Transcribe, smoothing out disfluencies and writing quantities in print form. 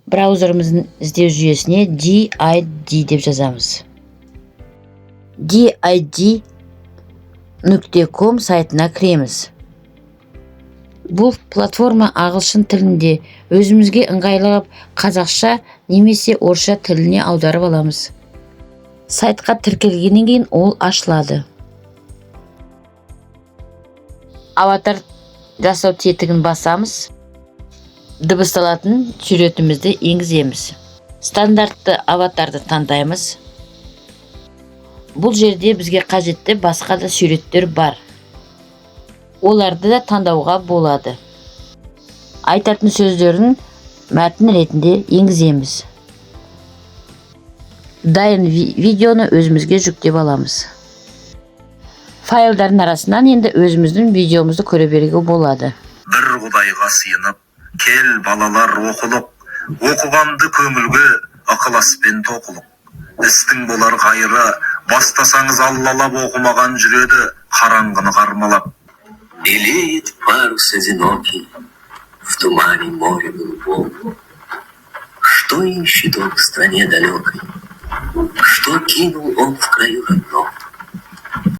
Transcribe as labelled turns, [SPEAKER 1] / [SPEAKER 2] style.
[SPEAKER 1] Браузеріміздің іздеу жүйесіне DID деп жазамыз. DID.com сайтына кіреміз. Бұл платформа ағылшын тілінде өзімізге ыңғайлап қазақша немесе орысша тіліне аударып аламыз. Сайтқа тіркелгеннен кейін ол ашылады. Аватар жасау тетігін басамыз. Дыбысталатын суретімізді енгіземіз. Стандартты аватарды таңдаймыз. Бұл жерде бізге қажетті басқа да суреттер бар. Оларды да таңдауға болады. Айтатын сөздерін мәтін ретінде енгіземіз. Дайын видеоны өзімізге жүктеп аламыз. Файлдардың арасынан енді өзіміздің видеомызды көре беруге болады.
[SPEAKER 2] Бір Құдайға сыйынып, кел балалар оқылық, оқығанды көңілге ықыласпен тоқылық. Істің болар қайыры, бастасаңыз аллалап оқымаған жүреді, қараңғыны қармалап.
[SPEAKER 3] Белеет парус одинокий в тумане моря голубого. Что ищет он в стране далекой? Что кинул он в краю родном?